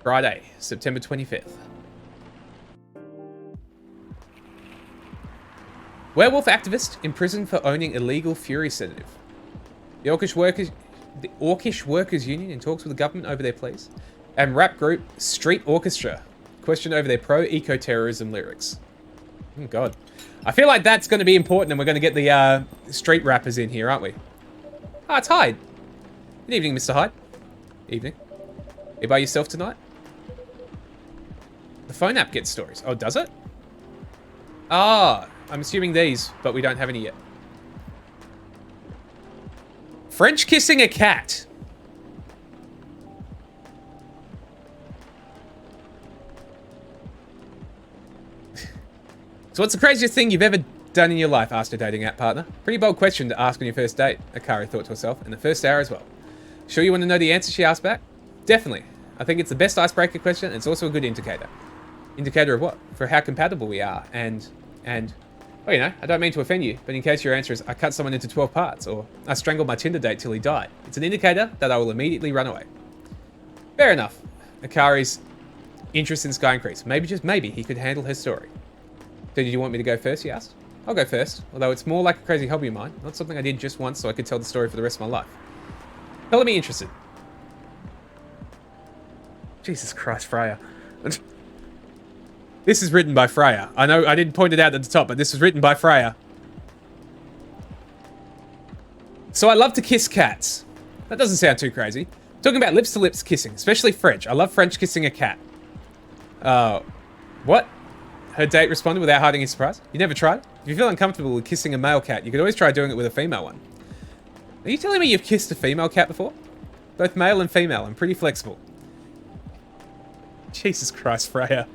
Friday, September 25th. Werewolf activist imprisoned for owning illegal fury sedative. The Orcish Workers Union in talks with the government over their pleas. And rap group Street Orchestra questioned over their pro-eco-terrorism lyrics. Oh, God. I feel like that's going to be important and we're going to get the street rappers in here, aren't we? Ah, it's Hyde. Good evening, Mr. Hyde. Evening. Are you by yourself tonight? The phone app gets stories. Oh, does it? Ah, I'm assuming these, but we don't have any yet. French kissing a cat. So what's the craziest thing you've ever done in your life? Asked a dating app partner. Pretty bold question to ask on your first date, Akari thought to herself, in the first hour as well. Sure you want to know the answer, she asked back? Definitely. I think it's the best icebreaker question, and it's also a good indicator. Indicator of what? For how compatible we are, and well, you know, I don't mean to offend you, but in case your answer is, I cut someone into 12 parts, or I strangled my Tinder date till he died, it's an indicator that I will immediately run away. Fair enough. Akari's interest in Sky increased. Maybe, just maybe, he could handle her story. So did you want me to go first, he asked? I'll go first, although it's more like a crazy hobby of mine, not something I did just once so I could tell the story for the rest of my life. Color me interested. Jesus Christ, Freya. This is written by Freya. I know I didn't point it out at the top, but this was written by Freya. So I love to kiss cats. That doesn't sound too crazy. Talking about lips-to-lips kissing, especially French. I love French kissing a cat. What? Her date responded without hiding his surprise. You never tried? If you feel uncomfortable with kissing a male cat, you could always try doing it with a female one. Are you telling me you've kissed a female cat before? Both male and female. I'm pretty flexible. Jesus Christ, Freya.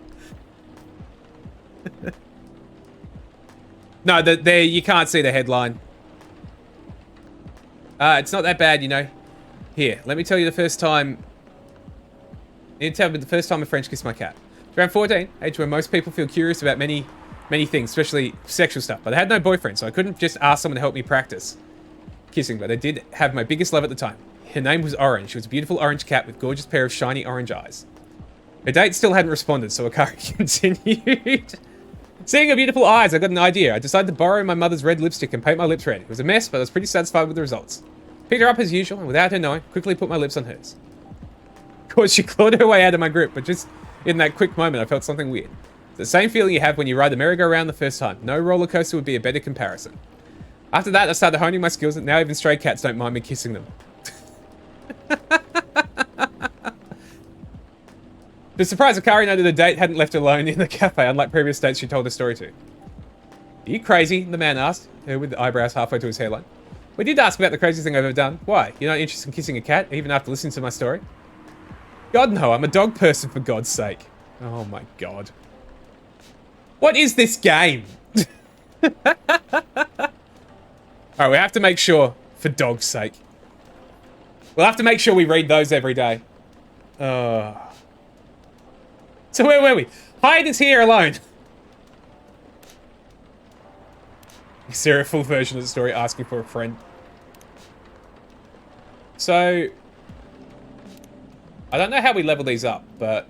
No, you can't see the headline. It's not that bad, you know. Here, let me tell you the first time. You tell me the first time a French kissed my cat. It's around 14, age where most people feel curious about many things, especially sexual stuff. But I had no boyfriend, so I couldn't just ask someone to help me practice kissing. But I did have my biggest love at the time. Her name was Orange. She was a beautiful orange cat with a gorgeous pair of shiny orange eyes. Her date still hadn't responded, so Akari continued. Seeing her beautiful eyes, I got an idea. I decided to borrow my mother's red lipstick and paint my lips red. It was a mess, but I was pretty satisfied with the results. Picked her up as usual, and without her knowing, quickly put my lips on hers. Of course, she clawed her way out of my grip, but just in that quick moment, I felt something weird. It's the same feeling you have when you ride the merry-go-round the first time. No roller coaster would be a better comparison. After that, I started honing my skills, and now even stray cats don't mind me kissing them. To surprise, Akari noted the date hadn't left her alone in the cafe, unlike previous dates she told the story to. Are you crazy? The man asked, her with the eyebrows halfway to his hairline. We did ask about the craziest thing I've ever done. Why? You're not interested in kissing a cat, even after listening to my story? God, no, I'm a dog person, for God's sake. Oh my God. What is this game? Alright, we have to make sure, for dog's sake. We'll have to make sure we read those every day. So where were we? Hyde is here alone. Is there a full version of the story asking for a friend? So, I don't know how we level these up, but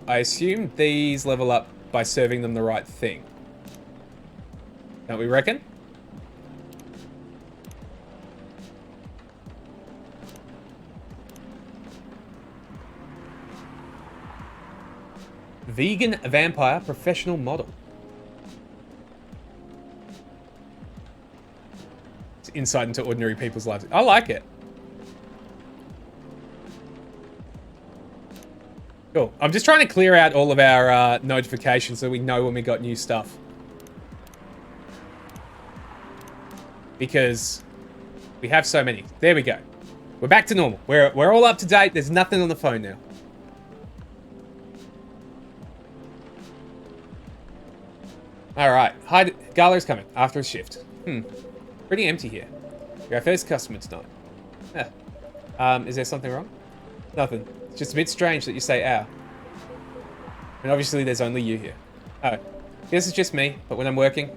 I assume these level up by serving them the right thing. Don't we reckon? Vegan vampire professional model. It's insight into ordinary people's lives. I like it. Cool. I'm just trying to clear out all of our notifications so we know when we got new stuff. Because we have so many. There we go. We're back to normal. We're all up to date. There's nothing on the phone now. Alright, Hyde, Gala's coming after a shift. Pretty empty here. You're our first customer tonight. Is there something wrong? Nothing. It's just a bit strange that you say ow. And obviously there's only you here. Oh, this is just me, but when I'm working,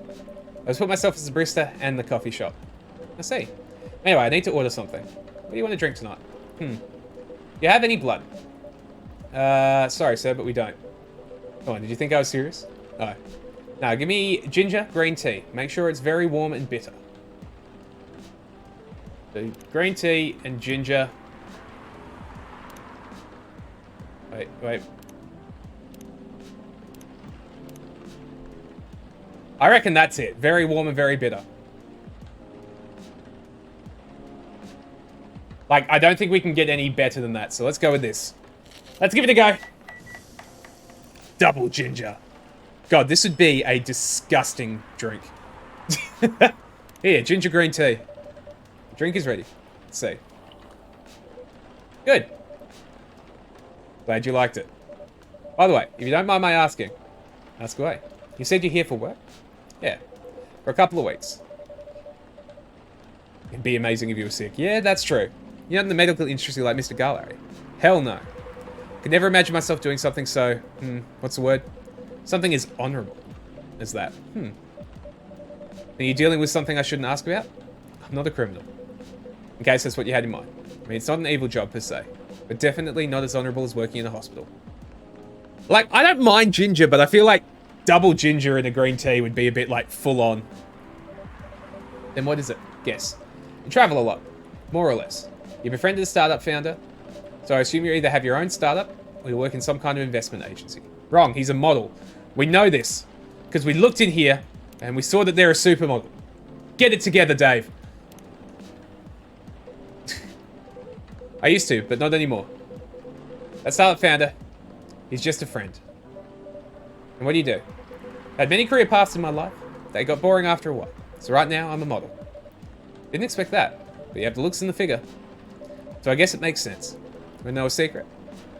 I just put myself as a barista and the coffee shop. I see. Anyway, I need to order something. What do you want to drink tonight? Do you have any blood? Sorry, sir, but we don't. Come on, did you think I was serious? Oh. No, give me ginger green tea. Make sure it's very warm and bitter. So, green tea and ginger. Wait. I reckon that's it. Very warm and very bitter. Like, I don't think we can get any better than that, so let's go with this. Let's give it a go. Double ginger. God, this would be a disgusting drink. Here, ginger green tea. The drink is ready. Let's see. Good. Glad you liked it. By the way, if you don't mind my asking, ask away. You said you're here for work? Yeah. For a couple of weeks. It'd be amazing if you were sick. Yeah, that's true. You're not in the medical industry like Mr. Garlary. Hell no. Could never imagine myself doing something so... what's the word? Something as honourable as that. Are you dealing with something I shouldn't ask about? I'm not a criminal. In case that's what you had in mind. I mean, it's not an evil job per se. But definitely not as honourable as working in a hospital. Like, I don't mind ginger, but I feel like double ginger in a green tea would be a bit, like, full on. Then what is it? Guess. You travel a lot. More or less. You befriended a startup founder. So I assume you either have your own startup or you work in some kind of investment agency. Wrong, he's a model. We know this. Because we looked in here and we saw that they're a supermodel. Get it together, Dave. I used to, but not anymore. That startup founder, he's just a friend. And what do you do? I had many career paths in my life. They got boring after a while. So right now, I'm a model. Didn't expect that, but you have the looks and the figure. So I guess it makes sense. We know a secret.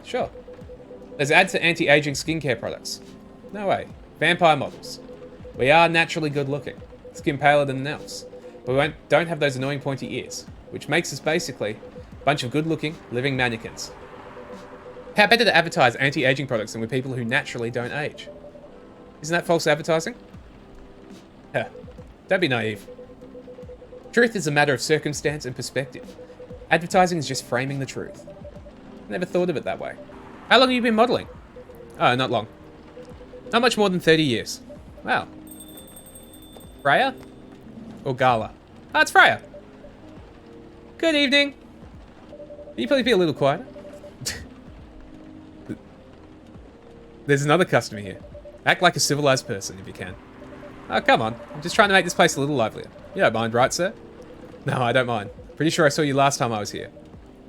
Sure. There's ads to anti-aging skincare products. No way. Vampire models. We are naturally good looking. Skin paler than elves. But we don't have those annoying pointy ears. Which makes us basically a bunch of good looking, living mannequins. How better to advertise anti-aging products than with people who naturally don't age? Isn't that false advertising? Don't be naive. Truth is a matter of circumstance and perspective. Advertising is just framing the truth. Never thought of it that way. How long have you been modelling? Oh, not long. Not much more than 30 years. Wow. Freya? Or Gala? Oh, it's Freya. Good evening. Can you please be a little quieter? There's another customer here. Act like a civilized person if you can. Oh, come on. I'm just trying to make this place a little livelier. You don't mind, right, sir? No, I don't mind. Pretty sure I saw you last time I was here.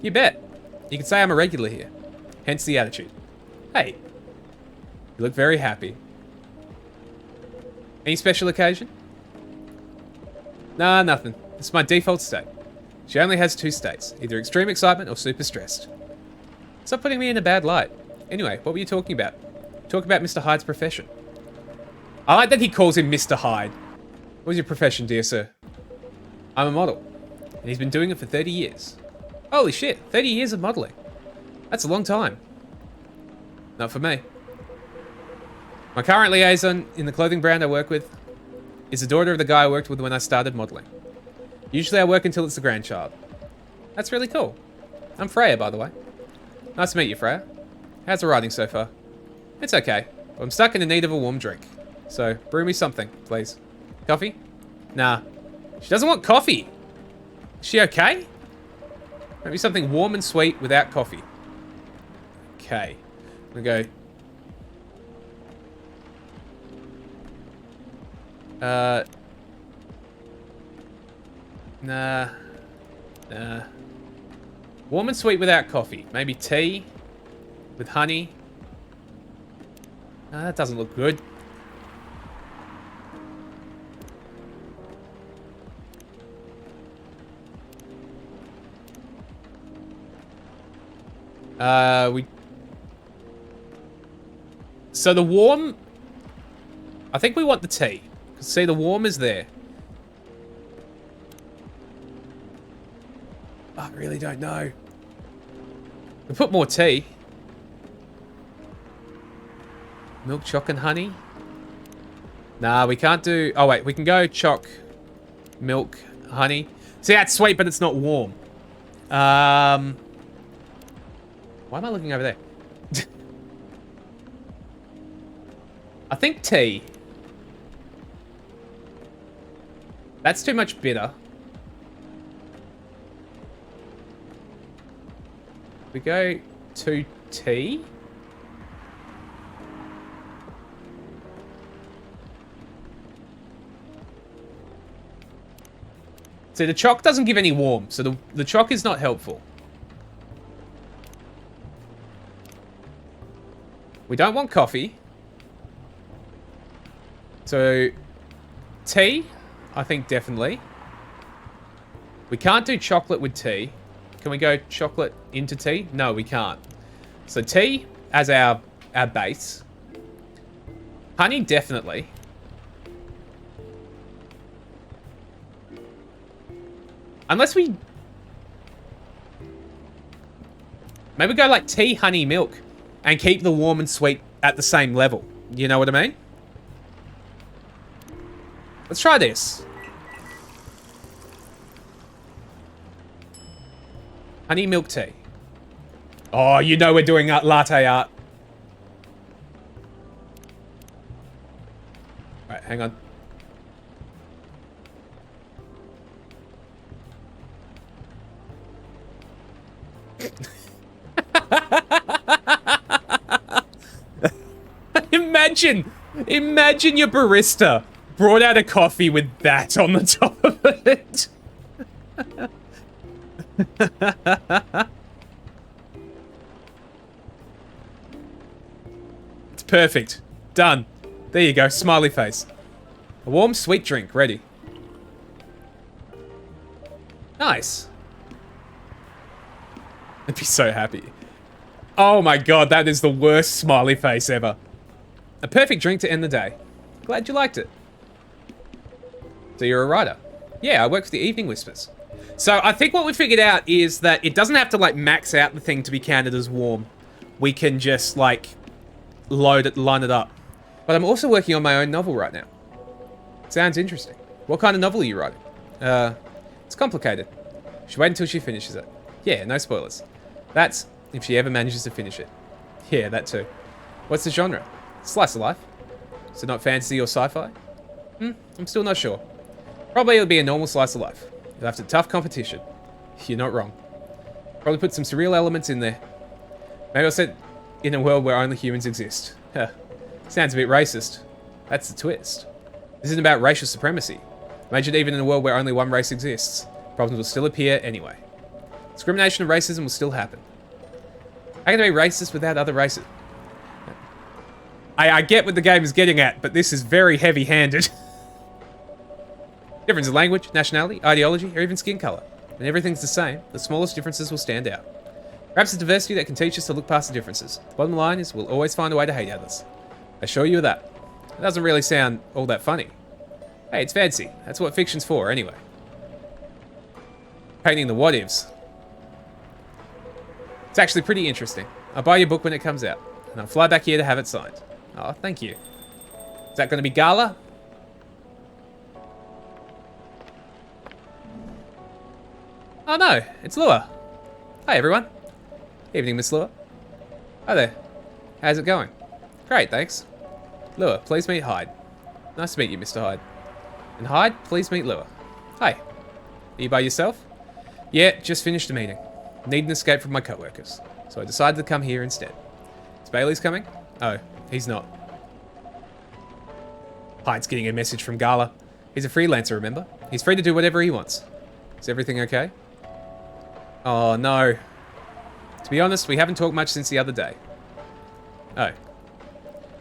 You bet. You could say I'm a regular here. Hence the attitude. Hey. You look very happy. Any special occasion? Nah, nothing. It's my default state. She only has 2 states. Either extreme excitement or super stressed. Stop putting me in a bad light. Anyway, what were you talking about? Talk about Mr. Hyde's profession. I like that he calls him Mr. Hyde. What is your profession, dear sir? I'm a model. And he's been doing it for 30 years. Holy shit, 30 years of modeling. That's a long time. Not for me. My current liaison in the clothing brand I work with is the daughter of the guy I worked with when I started modeling. Usually I work until it's the grandchild. That's really cool. I'm Freya, by the way. Nice to meet you, Freya. How's the writing so far? It's okay. I'm stuck in the need of a warm drink. So, brew me something, please. Coffee? Nah. She doesn't want coffee. Is she okay? Maybe something warm and sweet without coffee. Okay. I'm gonna go. Nah. Warm and sweet without coffee. Maybe tea with honey. That doesn't look good. So the warm... I think we want the tea. See, the warm is there. I really don't know. We put more tea. Milk, choc, and honey? Nah, we can't do... Oh, wait. We can go choc, milk, honey. See, that's sweet, but it's not warm. Why am I looking over there? I think tea. That's too much bitter. We go to tea. See, the chalk doesn't give any warmth, so the chalk is not helpful. We don't want coffee. So, tea, I think definitely. We can't do chocolate with tea. Can we go chocolate into tea? No, we can't. So tea as our base. Honey, definitely. Unless we... Maybe go like tea, honey, milk. And keep the warm and sweet at the same level. You know what I mean? Let's try this. Honey milk tea. Oh, you know we're doing latte art. Alright, hang on. Imagine your barista brought out a coffee with that on the top of it. It's perfect. Done. There you go, smiley face. A warm, sweet drink, ready. Nice. I'd be so happy. Oh my god, that is the worst smiley face ever. A perfect drink to end the day. Glad you liked it. So you're a writer. Yeah, I work for the Evening Whispers. So I think what we figured out is that it doesn't have to like max out the thing to be counted as warm. We can just like line it up. But I'm also working on my own novel right now. Sounds interesting. What kind of novel are you writing? It's complicated. Should wait until she finishes it. Yeah, no spoilers. That's if she ever manages to finish it. Yeah, that too. What's the genre? Slice of life. So not fantasy or sci-fi? I'm still not sure. Probably it'll be a normal slice of life. After tough competition. You're not wrong. Probably put some surreal elements in there. Maybe I'll set in a world where only humans exist. Huh. Sounds a bit racist. That's the twist. This isn't about racial supremacy. Imagine even in a world where only one race exists. Problems will still appear anyway. Discrimination and racism will still happen. How can they be racist without other races? I get what the game is getting at, but this is very heavy-handed. Difference in language, nationality, ideology, or even skin color. When everything's the same, the smallest differences will stand out. Perhaps it's diversity that can teach us to look past the differences. Bottom line is, we'll always find a way to hate others. I assure you of that. It doesn't really sound all that funny. Hey, it's fancy. That's what fiction's for, anyway. Painting the what-ifs. It's actually pretty interesting. I'll buy your book when it comes out, and I'll fly back here to have it signed. Oh, thank you. Is that going to be Gala? Oh no, it's Lua. Hi everyone. Evening, Miss Lua. Hi there. How's it going? Great, thanks. Lua, please meet Hyde. Nice to meet you, Mr. Hyde. And Hyde, please meet Lua. Hi. Are you by yourself? Yeah, just finished a meeting. Need an escape from my co-workers. So I decided to come here instead. Is Bailey's coming? Oh, he's not. Hyde's getting a message from Gala. He's a freelancer, remember? He's free to do whatever he wants. Is everything okay? Oh, no. To be honest, we haven't talked much since the other day. Oh.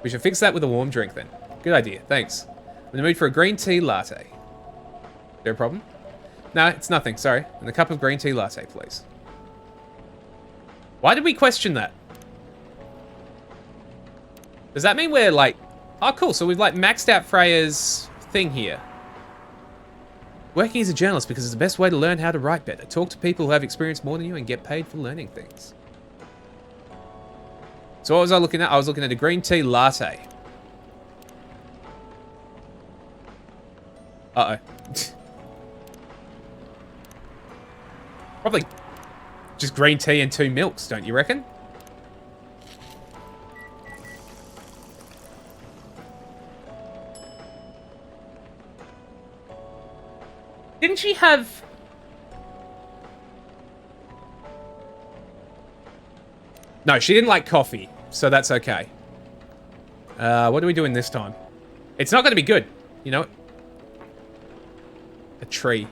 We should fix that with a warm drink then. Good idea, thanks. I'm in the mood for a green tea latte. Is there a problem? No, it's nothing, sorry. And a cup of green tea latte, please. Why did we question that? Does that mean we're like... Oh, cool, so we've like maxed out Freya's thing here. Working as a journalist because it's the best way to learn how to write better. Talk to people who have experience more than you and get paid for learning things. So what was I looking at? I was looking at a green tea latte. Uh-oh. Probably just green tea and 2 milks, don't you reckon? Didn't she have... No, she didn't like coffee, so that's okay. What are we doing this time? It's not going to be good, you know? A tree.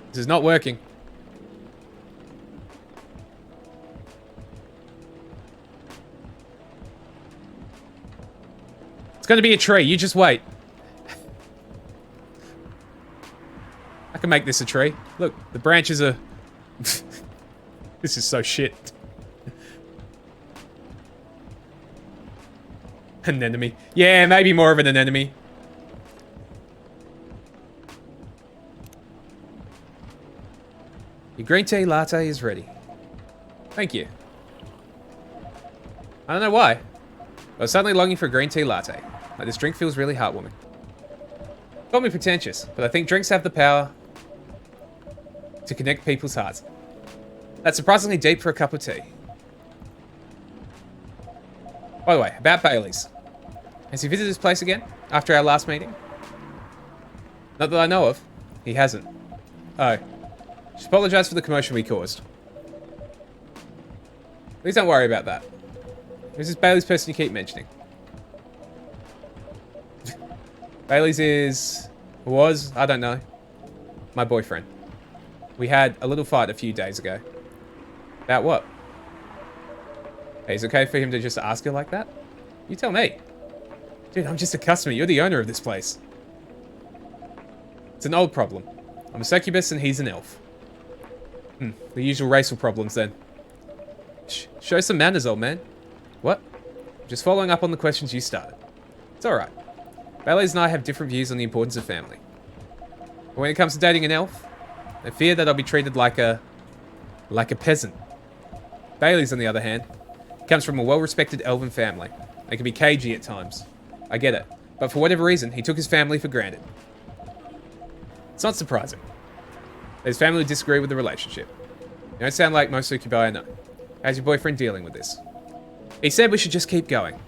This is not working. It's going to be a tree. You just wait. I can make this a tree. Look, the branches are... This is so shit. Anemone. Yeah, maybe more of an anemone. Your green tea latte is ready. Thank you. I don't know why. I was suddenly longing for a green tea latte. Like, this drink feels really heartwarming. Call me pretentious, but I think drinks have the power to connect people's hearts. That's surprisingly deep for a cup of tea. By the way, about Bailey's. Has he visited this place again after our last meeting? Not that I know of. He hasn't. Oh. Just apologize for the commotion we caused. Please don't worry about that. Who's this Bailey's person you keep mentioning? Bailey's is... was? I don't know. My boyfriend. We had a little fight a few days ago. About what? Hey, is it okay for him to just ask her like that? You tell me. Dude, I'm just a customer. You're the owner of this place. It's an old problem. I'm a succubus and he's an elf. The usual racial problems then. Show some manners, old man. What? Just following up on the questions you started. It's alright. Bailey's and I have different views on the importance of family. But when it comes to dating an elf, I fear that I'll be treated like a peasant. Bailey's, on the other hand, comes from a well-respected elven family. They can be cagey at times. I get it. But for whatever reason, he took his family for granted. It's not surprising. His family would disagree with the relationship. You don't sound like most succubi I know. How's your boyfriend dealing with this? He said we should just keep going.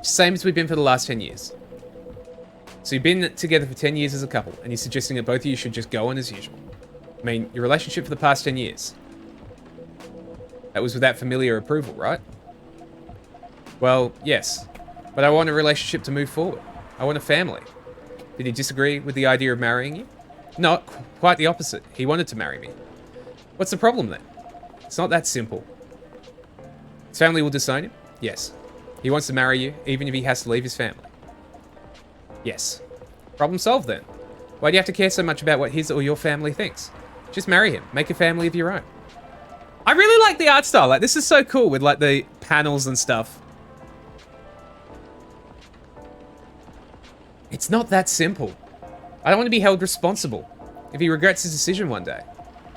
Same as we've been for the last 10 years. So you've been together for 10 years as a couple, and you're suggesting that both of you should just go on as usual. I mean, your relationship for the past 10 years. That was without familiar approval, right? Well, yes. But I want a relationship to move forward. I want a family. Did he disagree with the idea of marrying you? No, quite the opposite. He wanted to marry me. What's the problem then? It's not that simple. His family will disown him? Yes. He wants to marry you, even if he has to leave his family. Yes. Problem solved then. Why do you have to care so much about what his or your family thinks? Just marry him. Make a family of your own. I really like the art style. Like, this is so cool with, like, the panels and stuff. It's not that simple. I don't want to be held responsible if he regrets his decision one day.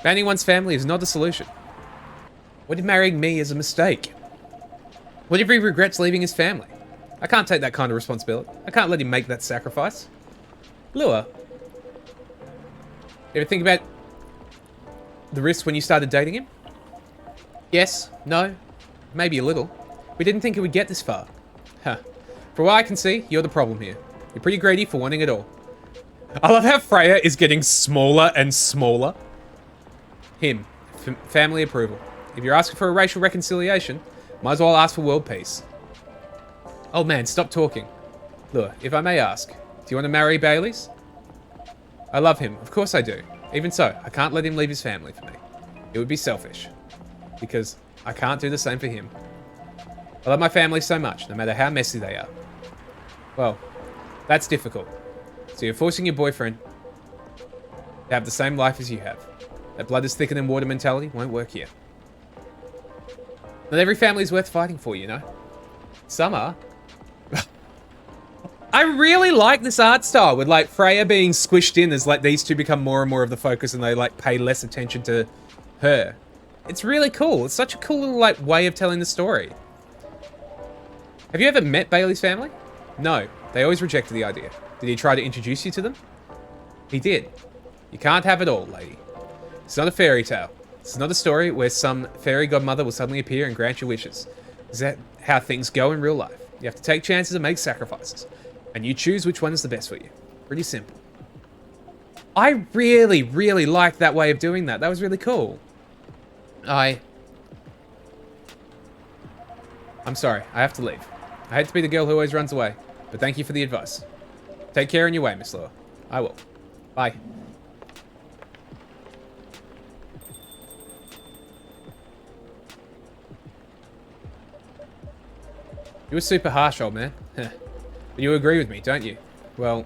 Banning one's family is not the solution. What if marrying me is a mistake? What if he regrets leaving his family? I can't take that kind of responsibility. I can't let him make that sacrifice. Lua, you ever think about the risks when you started dating him? Yes, no, maybe a little. We didn't think it would get this far. Huh. For what I can see, you're the problem here. You're pretty greedy for wanting it all. I love how Freya is getting smaller and smaller. Him. Family approval. If you're asking for a racial reconciliation, might as well ask for world peace. Old man, stop talking. Look, if I may ask, do you want to marry Bailey's? I love him. Of course I do. Even so, I can't let him leave his family for me. It would be selfish. Because I can't do the same for him. I love my family so much, no matter how messy they are. Well, that's difficult. So you're forcing your boyfriend to have the same life as you have. That blood is thicker than water mentality won't work here. Not every family is worth fighting for, you know? Some are. I really like this art style with, like, Freya being squished in as, like, these two become more and more of the focus and they, like, pay less attention to her. It's really cool. It's such a cool little, like, way of telling the story. Have you ever met Bailey's family? No. They always rejected the idea. Did he try to introduce you to them? He did. You can't have it all, lady. It's not a fairy tale. It's not a story where some fairy godmother will suddenly appear and grant your wishes. Is that how things go in real life? You have to take chances and make sacrifices. And you choose which one is the best for you. Pretty simple. I really, really liked that way of doing that. That was really cool. I'm sorry. I have to leave. I hate to be the girl who always runs away. But thank you for the advice. Take care on your way, Miss Law. I will. Bye. You were super harsh, old man. But you agree with me, don't you? Well,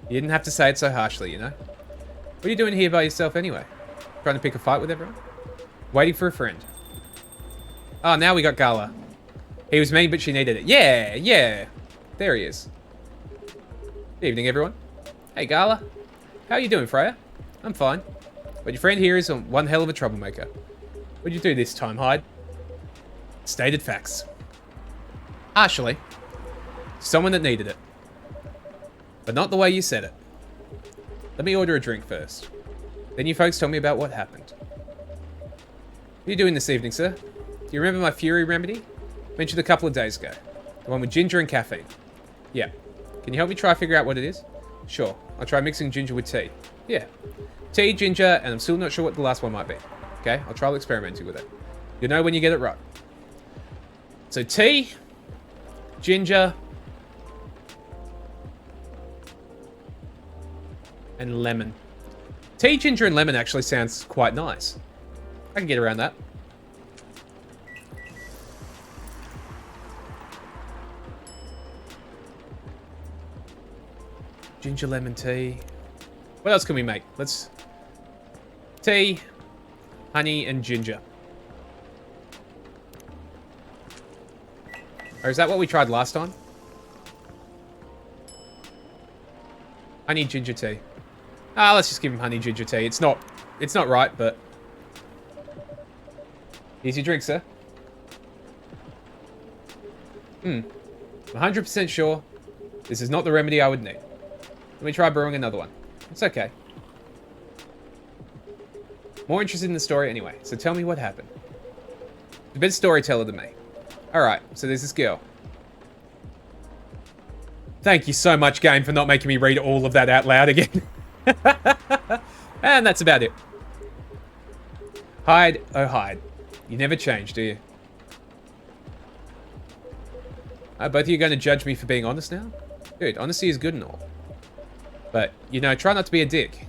you didn't have to say it so harshly, you know? What are you doing here by yourself anyway? Trying to pick a fight with everyone? Waiting for a friend. Oh, now we got Gala. He was mean, but she needed it. Yeah, yeah. There he is. Good evening, everyone. Hey, Gala. How are you doing, Freya? I'm fine. But your friend here is one hell of a troublemaker. What'd you do this time, Hyde? Stated facts. Harshly. Someone that needed it. But not the way you said it. Let me order a drink first. Then you folks tell me about what happened. What are you doing this evening, sir? Do you remember my Fury remedy? Mentioned a couple of days ago. The one with ginger and caffeine. Yeah. Can you help me try figure out what it is? Sure. I'll try mixing ginger with tea. Yeah. Tea, ginger, and I'm still not sure what the last one might be. Okay? I'll try experimenting with it. You'll know when you get it right. So tea, ginger, and lemon. Tea, ginger, and lemon actually sounds quite nice. I can get around that. Ginger lemon tea. What else can we make? Let's... Tea, honey, and ginger. Or is that what we tried last time? Honey ginger tea. Ah, let's just give him honey ginger tea. It's not right, but... Here's your drink, sir. 100% sure this is not the remedy I would need. Let me try brewing another one. It's okay. More interested in the story anyway, so tell me what happened. You're a better storyteller than me. Alright, so there's this girl. Thank you so much, game, for not making me read all of that out loud again. And that's about it. Hyde, oh Hyde. You never change, do you? Both of you going to judge me for being honest now? Dude, honesty is good and all. But, you know, try not to be a dick.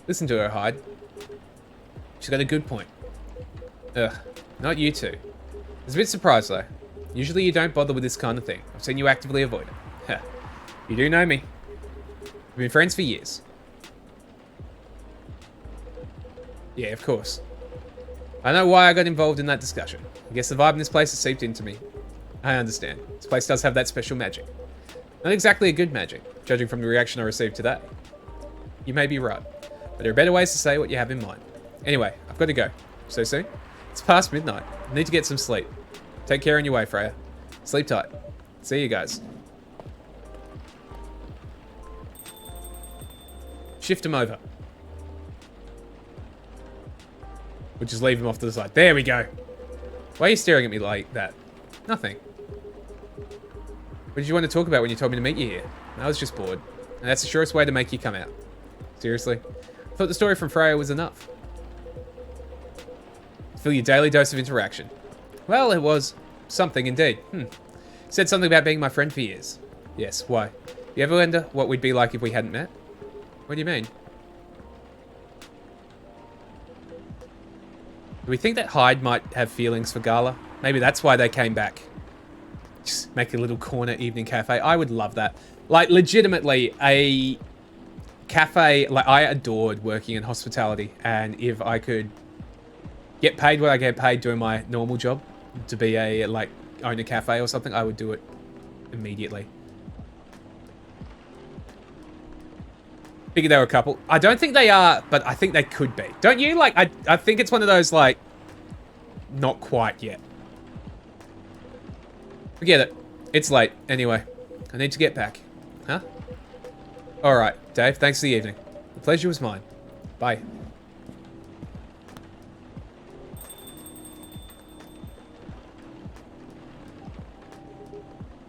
Listen to her, Hyde. She's got a good point. Ugh, not you two. I was a bit surprised, though. Usually you don't bother with this kind of thing. I've seen you actively avoid it. Huh. You do know me. We've been friends for years. Yeah, of course. I know why I got involved in that discussion. I guess the vibe in this place has seeped into me. I understand. This place does have that special magic. Not exactly a good magic, judging from the reaction I received today. You may be right, but there are better ways to say what you have in mind. Anyway, I've got to go. So soon? It's past midnight. I need to get some sleep. Take care on your way, Freya. Sleep tight. See you guys. Shift him over. We'll just leave him off to the side. There we go. Why are you staring at me like that? Nothing. What did you want to talk about when you told me to meet you here? I was just bored. And that's the surest way to make you come out. Seriously? I thought the story from Freya was enough. Fill your daily dose of interaction. Well, it was something indeed. Said something about being my friend for years. Yes, why? You ever wonder what we'd be like if we hadn't met? What do you mean? Do we think that Hyde might have feelings for Gala? Maybe that's why they came back. Just make a little corner evening cafe. I would love that. Like, legitimately, a cafe... Like, I adored working in hospitality. And if I could get paid what I get paid doing my normal job, to be a, like, own a cafe or something, I would do it immediately. Figured they were a couple. I don't think they are, but I think they could be. Don't you? Like, I think it's one of those, like, not quite yet. Forget it. It's late. Anyway, I need to get back. Huh? Alright, Dave, thanks for the evening. The pleasure was mine. Bye.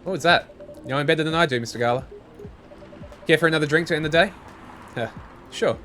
What was that? You know him better than I do, Mr. Gala. Care for another drink to end the day? Sure.